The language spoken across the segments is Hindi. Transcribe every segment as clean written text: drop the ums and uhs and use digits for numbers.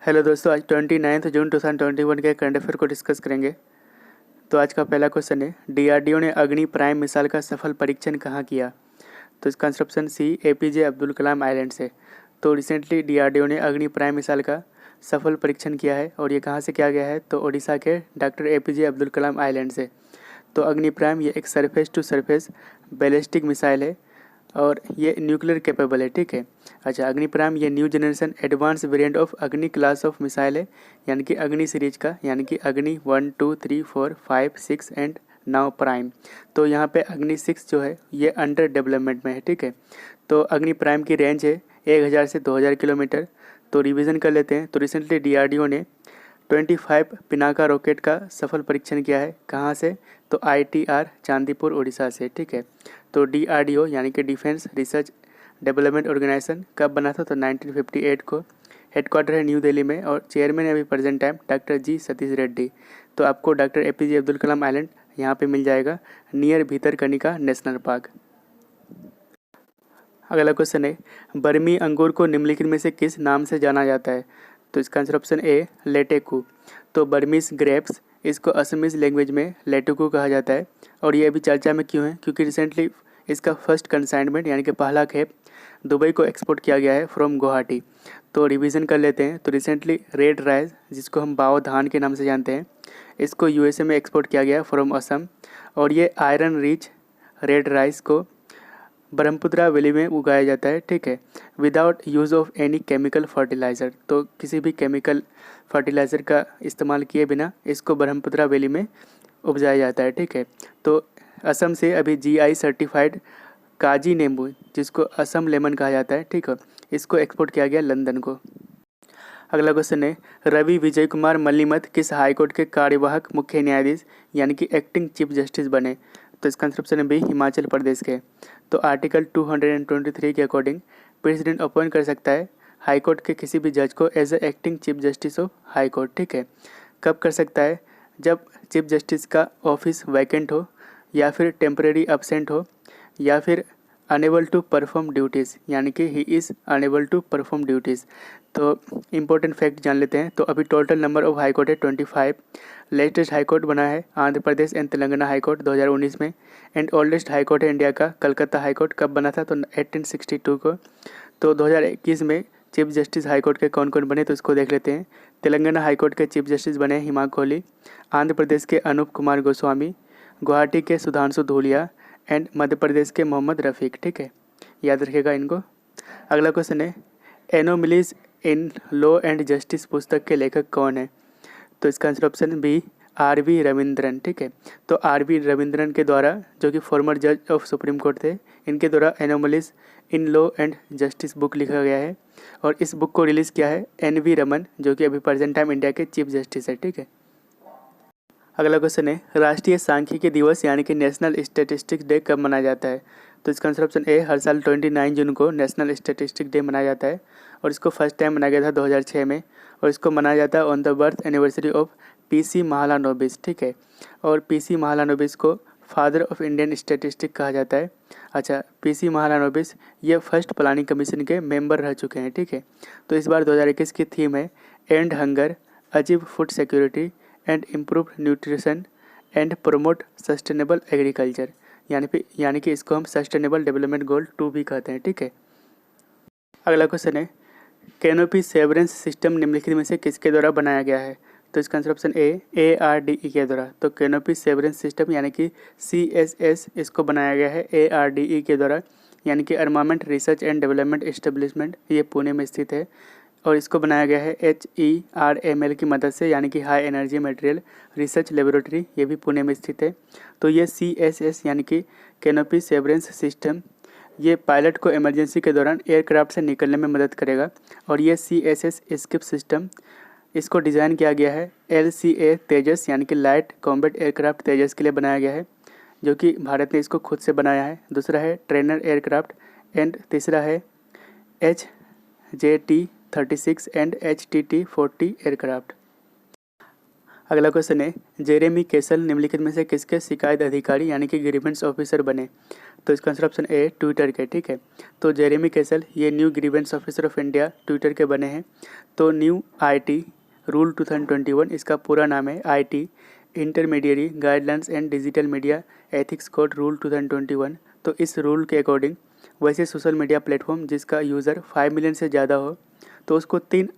हेलो दोस्तों, आज 29 जून 2021 के करंट अफेयर को डिस्कस करेंगे। तो आज का पहला क्वेश्चन है, डीआरडीओ ने अग्नि प्राइम मिसाइल का सफल परीक्षण कहाँ किया? तो इसका answer option C, APJ Abdul Kalam island से। तो रिसेंटली डीआरडीओ ने अग्नि प्राइम मिसाइल का सफल परीक्षण किया है और ये कहाँ से किया गया है? तो ओडिशा के doctor APJ Abdul Kalam island से। तो अग्नि प्राइम ये एक surface to surface ballistic missile है और ये न्यूक्लियर कैपेबल है, ठीक है। अच्छा, अग्नि प्राइम ये new generation advance variant of अग्नि क्लास ऑफ मिसाइल है, यानी कि अग्नि सीरीज का, यानी कि अग्नि 1 2 3 4 5 6 एंड नाउ प्राइम। तो यहाँ पे अग्नि 6 जो है ये अंडर डेवलपमेंट में है, ठीक है। तो अग्नि प्राइम की रेंज है 1000 से 2000 किलोमीटर। तो रिवीजन कर लेते हैं। तो रिसेंटली डीआरडीओ ने 25 पिनाका रॉकेट का सफल परीक्षण किया है। कहाँ से? तो आईटीआर चांदीपुर उड़ीसा से, ठीक है। तो डीआरडीओ यानी कि डिफेंस रिसर्च डेवलपमेंट ऑर्गेनाइजेशन कब बना था? तो 1958 को। हेडक्वार्टर है न्यू दिल्ली में और चेयरमैन है अभी प्रेजेंट टाइम डॉक्टर जी सतीश रेड्डी। तो आपको doctor APJ Abdul Kalam island यहाँ पे मिल जाएगा नियर भीतरकनिका नेशनल पार्क। अगला क्वेश्चन है, बर्मी अंगूर को निम्नलिखित में से किस नाम से जाना जाता है? तो इसका आंसर ऑप्शन ए, लेटेकू। तो बर्मीज ग्रेप्स, इसको असमीज लैंग्वेज में लेटेकू कहा जाता है और ये अभी चर्चा में क्यों है? क्योंकि रिसेंटली इसका फर्स्ट कंसाइनमेंट यानी कि पहला खेप दुबई को एक्सपोर्ट किया गया है फ्रॉम गुवाहाटी। तो रिवीजन कर लेते हैं। तो रिसेंटली रेड राइस, जिसको हम बाओ धान के नाम से जानते हैं, इसको यूएसए में एक्सपोर्ट किया गया है फ्रॉम असम और ये आयरन रिच रेड राइस को ब्रह्मपुत्रा वैली में उगाया जाता है, ठीक है, without use of any chemical fertiliser. तो किसी भी केमिकल फर्टिलाइज़र का इस्तेमाल किए बिना इसको ब्रह्मपुत्रा वैली में उपजाया जाता है, ठीक है। तो असम से अभी जीआई सर्टिफाइड काजी नींबू, जिसको असम लेमन कहा जाता है, ठीक है, इसको एक्सपोर्ट किया गया लंदन को। अगला क्वेश्चन है, रवि विजय कुमार मल्लिमथ किस हाईकोर्ट के कार्यवाहक मुख्य न्यायाधीश यानी कि एक्टिंग चीफ जस्टिस बने? तो इसका आंसर ऑप्शन है बी, हिमाचल प्रदेश के। तो आर्टिकल 223 के अकॉर्डिंग प्रेसिडेंट अपॉइंट कर सकता है हाईकोर्ट के किसी भी जज को as a acting chief justice of high court, ठीक है। कब कर सकता है? जब चीफ जस्टिस का ऑफिस वैकेंट हो, या फिर टेम्परेरी एब्सेंट हो, या फिर अनेबल टू परफॉर्म ड्यूटीज़, यानी कि he is unable to perform duties. तो इम्पोर्टेंट फैक्ट जान लेते हैं। तो अभी total number of high court है 25। लेटेस्ट हाई कोर्ट बना है Andhra Pradesh and Telangana high court 2019 में। एंड ओल्डेस्ट हाई कोर्ट है इंडिया का कलकत्ता हाई कोर्ट। कब बना था? तो 1862 को। तो 2021 में चीफ जस्टिस हाई कोर्ट के कौन कौन बने, तो इसको देख लेते हैं। तेलंगाना हाई कोर्ट के चीफ जस्टिस बने हिमा कोहली, आंध्र प्रदेश के अनूप कुमार गोस्वामी, गुवाहाटी के सुधांशु धूलिया एंड मध्य प्रदेश के मोहम्मद रफ़ीक, ठीक है, याद रखिएगा इनको। अगला क्वेश्चन है, anomalies in law and justice पुस्तक के लेखक कौन है? तो इसका answer option B, R V. Ravindran, ठीक है। तो आर.वी. रविंद्रन के द्वारा, जो कि फॉर्मर जज ऑफ सुप्रीम कोर्ट थे, इनके द्वारा anomalies in law and justice book लिखा गया है और इस बुक को रिलीज़ किया है एन.वी. रमन, जो कि अभी प्रेजेंट टाइम इंडिया के चीफ जस्टिस है, ठीक है। अगला क्वेश्चन है, राष्ट्रीय सांख्यिकी दिवस यानी कि नेशनल स्टैटिस्टिक्स डे कब मनाया जाता है? तो इसका आंसर ऑप्शन ए, हर साल 29 जून को नेशनल स्टैटिस्टिक्स डे मनाया जाता है और इसको फर्स्ट टाइम मनाया गया था 2006 में और इसको मनाया जाता है on the birth anniversary of PC Mahalanobis, ठीक है। और पीसी महालानोबिस को फादर ऑफ इंडियन स्टैटिस्टिक्स कहा जाता है। अच्छा, पीसी महालानोबिस ये फर्स्ट प्लानिंग कमीशन के मेंबर रह चुके हैं, ठीक है। तो इस बार 2021 की थीम है and hunger, achieve food security and improve nutrition and promote sustainable agriculture, यानी कि इसको हम सस्टेनेबल डेवलपमेंट गोल 2 भी कहते हैं, ठीक है। अगला क्वेश्चन है, कैनोपी सेवरेंस सिस्टम निम्नलिखित में से किसके द्वारा बनाया गया है? तो इसका आंसर ऑप्शन ए, ARDE के द्वारा। तो कैनोपी सेवरेंस सिस्टम यानी कि CSS, इसको बनाया गया है ARDE के द्वारा, यानी कि armament research and development establishment, ये पुणे में स्थित है और इसको बनाया गया है HERML की मदद से, यानी कि high energy material research laboratory, ये भी पुणे में स्थित है। तो ये CSS यानी कि कैनोपी सेवरेंस सिस्टम, ये पायलट को इमरजेंसी के दौरान एयरक्राफ्ट से निकलने में मदद करेगा और ये CSS स्किप सिस्टम, इसको डिज़ाइन किया गया है LCA तेजस, यानी कि लाइट कॉम्बैट एयरक्राफ्ट तेजस के लिए बनाया गया है, जो कि भारत ने इसको खुद से बनाया है। दूसरा है ट्रेनर एयरक्राफ्ट एंड तीसरा है HJT-36 एंड HTT-40 एयरक्राफ्ट। अगला क्वेश्चन है, जेरेमी केसल निम्नलिखित में से किसके शिकायत अधिकारी यानी कि ग्रीवेंस ऑफिसर बने? तो इसका आंसर ऑप्शन ए ट्विटर के, ठीक है। तो जेरेमी केसल ये new grievance officer of India Twitter के बने हैं। तो न्यू आईटी रूल 2021 इसका पूरा नाम है IT intermediary guidelines and digital media ethics code rule 2021। तो इस रूल के अकॉर्डिंग वैसे सोशल मीडिया प्लेटफॉर्म जिसका यूज़र 5 मिलियन से ज़्यादा हो तो उसको 3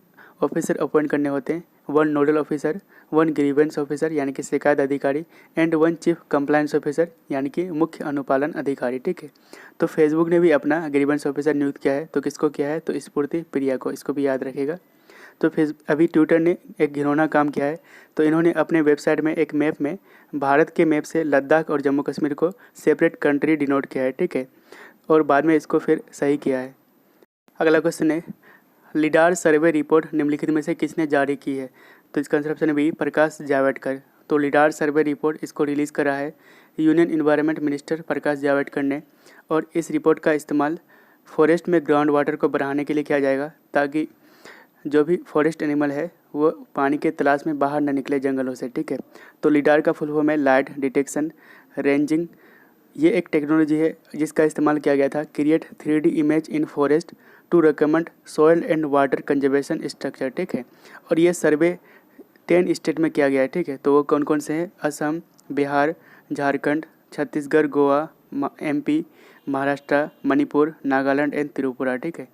ऑफिसर अपॉइंट करने होते हैं, 1 नोडल ऑफिसर, 1 ग्रीवेंस ऑफिसर यानी कि शिकायत अधिकारी एंड 1 चीफ कंप्लायंस ऑफिसर यानी कि मुख्य अनुपालन अधिकारी, ठीक है। तो फेसबुक ने भी अपना ग्रीवेंस ऑफिसर नियुक्त किया है। तो किसको किया है? तो स्फूर्ति प्रिया को, इसको भी याद रखेगा। तो अभी ट्विटर ने एक घिनौना काम किया है। तो इन्होंने अपने वेबसाइट में एक मैप में भारत के मैप से लद्दाख और जम्मू कश्मीर को सेपरेट कंट्री डिनोट किया है, ठीक है, और बाद में इसको फिर सही किया है। अगला क्वेश्चन है, लिडार सर्वे रिपोर्ट निम्नलिखित में से किसने जारी की है? तो इसका answer option B Prakash Javadekar. तो लिडार सर्वे रिपोर्ट इसको रिलीज़ करा है union environment minister Prakash Javadekar ने, और इस रिपोर्ट का इस्तेमाल फॉरेस्ट में ग्राउंड वाटर को बढ़ाने के लिए किया जाएगा ताकि जो भी फॉरेस्ट एनिमल है वो पानी के तलाश में बाहर न निकले जंगलों से, ठीक है। तो लिडार का फुल फॉर्म है लाइट डिटेक्शन रेंजिंग। ये एक टेक्नोलॉजी है जिसका इस्तेमाल किया गया था create 3D image in forest to recommend soil and water conservation structure, ठीक है। और ये सर्वे 10 स्टेट में किया गया है, ठीक है। तो वो कौन कौन से हैं? असम, बिहार, झारखंड, छत्तीसगढ़, गोवा, MP, महाराष्ट्र, मणिपुर, नागालैंड एंड त्रिपुरा, ठीक है।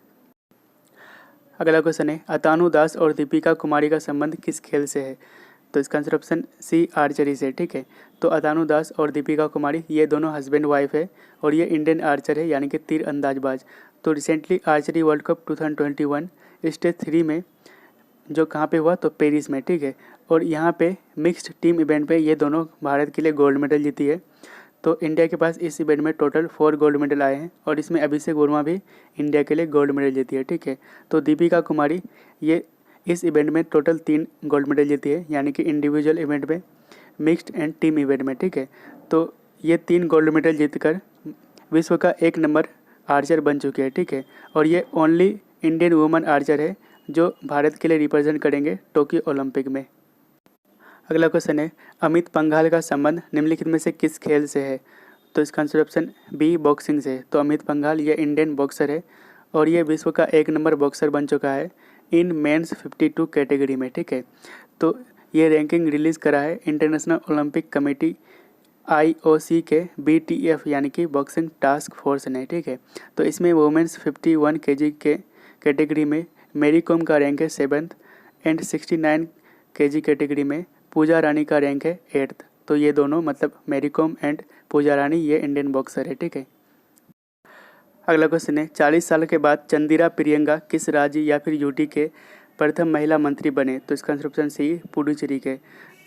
अगला क्वेश्चन है, अतानु दास और दीपिका कुमारी का संबंध किस खेल से है? तो इसका आंसर ऑप्शन सी आर्चरी से, ठीक है। तो अतानु दास और दीपिका कुमारी ये दोनों हस्बैंड वाइफ है और ये इंडियन आर्चर है यानी कि तीर अंदाजबाज। तो recently archery world cup 2021 stage 3 में जो कहाँ पे हुआ? तो पेरिस में, ठीक है। और यहाँ पे मिक्स्ड टीम इवेंट पे ये दोनों भारत के लिए गोल्ड मेडल जीती है। तो इंडिया के पास इस इवेंट में टोटल 4 गोल्ड मेडल आए हैं और इसमें अभिषेक वर्मा भी इंडिया के लिए गोल्ड मेडल जीती है, ठीक है। तो दीपिका कुमारी ये इस इवेंट में टोटल 3 गोल्ड मेडल जीती है यानी कि इंडिविजुअल इवेंट में, मिक्स्ड एंड टीम इवेंट में, ठीक है। तो ये 3 गोल्ड मेडल जीतकर विश्व का 1 नंबर आर्चर बन चुके हैं, ठीक है। और ये ओनली इंडियन वुमन आर्चर है जो भारत के लिए रिप्रेजेंट करेंगे टोक्यो ओलंपिक में। अगला क्वेश्चन है, अमित पंघाल का संबंध निम्नलिखित में से किस खेल से है? तो इसका आंसर ऑप्शन बी बॉक्सिंग से। तो अमित पंघाल ये इंडियन बॉक्सर है और ये विश्व का 1 नंबर बॉक्सर बन चुका है इन मेंस 52 कैटेगरी में, ठीक है। तो ये रैंकिंग रिलीज़ करा है इंटरनेशनल ओलंपिक कमेटी IOC के BTF यानी कि बॉक्सिंग टास्क फोर्स ने, ठीक है। तो इसमें वुमेंस 51 kg के कैटेगरी में मेरी कॉम का रैंक है 7th एंड 69 kg कैटेगरी में पूजा रानी का रैंक है 8th। तो ये दोनों मतलब मेरी कॉम एंड पूजा रानी ये इंडियन बॉक्सर है, ठीक है। अगला क्वेश्चन है, 40 साल के बाद चंदिरा प्रियंका किस राज्य या फिर यूटी के प्रथम महिला मंत्री बने? तो इसका आंसर ऑप्शन सी पुडुचेरी के।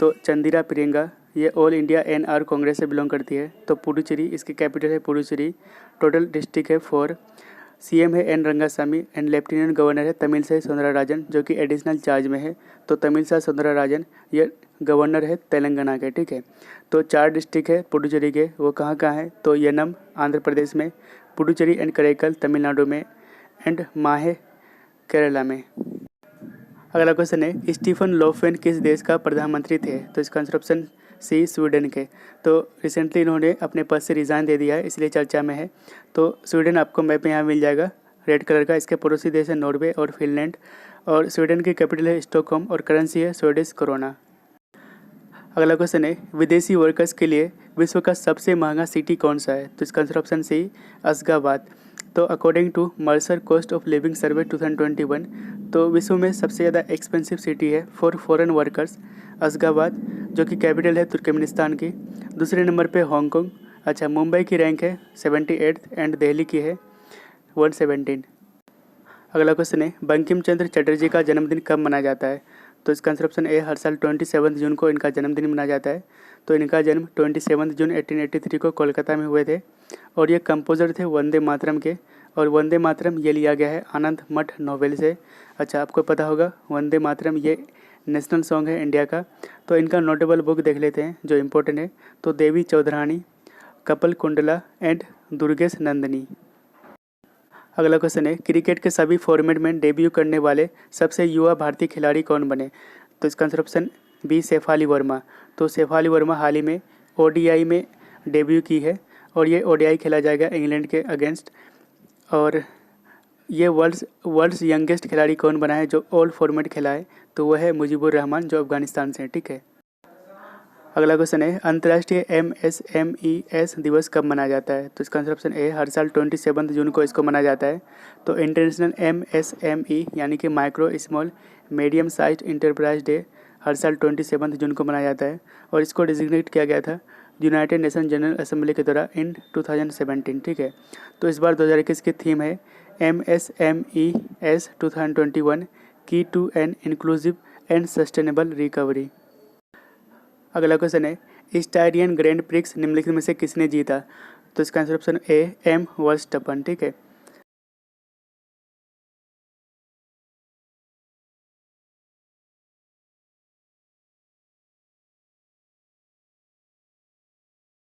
तो चंदिरा प्रियंका ये ऑल इंडिया NR कांग्रेस से बिलोंग करती है। तो पुडुचेरी इसकी कैपिटल है पुडुचेरी। टोटल डिस्ट्रिक्ट है 4। CM है N Rangaswamy and lieutenant governor है तमिलसाई सौंदरराजन जो कि एडिशनल चार्ज में है। तो तमिलसाई सौंदरराजन ये गवर्नर है तेलंगाना के, ठीक है। तो 4 डिस्ट्रिक्ट है पुडुचेरी के, वो कहाँ कहाँ है? तो यनम आंध्र प्रदेश में, पुडुचेरी एंड करैकल तमिलनाडु में एंड माहे केरला में। अगला क्वेश्चन है, स्टीफन लोफवेन किस देश का प्रधानमंत्री थे? तो इसका आंसर ऑप्शन सी स्वीडन के। तो रिसेंटली इन्होंने अपने पद से रिज़ाइन दे दिया है इसलिए चर्चा में है। तो स्वीडन आपको मैप में यहाँ मिल जाएगा रेड कलर का। इसके पड़ोसी देश है नॉर्वे और फिनलैंड और स्वीडन की कैपिटल है स्टॉकहोम और करेंसी है स्वीडिश कोरोना। अगला क्वेश्चन है, विदेशी वर्कर्स के लिए विश्व का सबसे महंगा सिटी कौन सा है? तो इसका आंसर ऑप्शन सी अशगाबाद। तो according to Mercer cost of living survey 2021 तो विश्व में सबसे ज़्यादा एक्सपेंसिव सिटी है फॉर फॉरेन वर्कर्स अशगाबाद जो कि कैपिटल है तुर्कमेनिस्तान की। दूसरे नंबर पे हांगकांग। अच्छा, मुंबई की रैंक है 78th एंड दिल्ली की है 117। अगला क्वेश्चन है, बंकिम चंद्र चटर्जी का जन्मदिन कब मनाया जाता है? तो इसका आंसर ऑप्शन ए हर साल 27 जून को इनका जन्मदिन मनाया जाता है। तो इनका जन्म 27 जून 1883 को कोलकाता में हुए थे और ये कंपोजर थे वंदे मातरम के। और वंदे मातरम ये लिया गया है आनंद मठ नॉवेल से। अच्छा, आपको पता होगा वंदे मातरम ये नेशनल सॉन्ग है इंडिया का। तो इनका नोटेबल बुक देख लेते हैं जो इम्पोर्टेंट है। तो देवी चौधरानी, कपिल कुंडला एंड दुर्गेश नंदिनी। अगला क्वेश्चन है, क्रिकेट के सभी फॉर्मेट में डेब्यू करने वाले सबसे युवा भारतीय खिलाड़ी कौन बने? तो इसका answer option B Shefali Verma. तो शेफाली वर्मा हाल ही में ओडीआई में डेब्यू की है और ये ओडीआई खेला जाएगा इंग्लैंड के अगेंस्ट। और ये वर्ल्ड्स यंगेस्ट खिलाड़ी कौन बना है जो ऑल फॉर्मेट खेला है, तो वह है मुजीबुर रहमान जो अफगानिस्तान से है। ठीक है, अगला क्वेश्चन है अंतर्राष्ट्रीय MSMES दिवस कब मनाया जाता है। तो इसका आंसर ऑप्शन ए हर साल 27 जून को इसको मनाया जाता है। तो इंटरनेशनल MSME यानी कि micro small medium size enterprise day हर साल 27 जून को मनाया जाता है और इसको डिजिग्नेट किया गया था यूनाइटेड नेशन जनरल असेंबली के द्वारा इन 2017। ठीक है, तो इस बार 2021 की थीम है MSMES 2021 की to an inclusive and sustainable recovery. अगला क्वेश्चन है स्टाइरियन ग्रैंड प्रिक्स निम्नलिखित में से किसने जीता। तो इसका answer option A M Verstappen. ठीक है,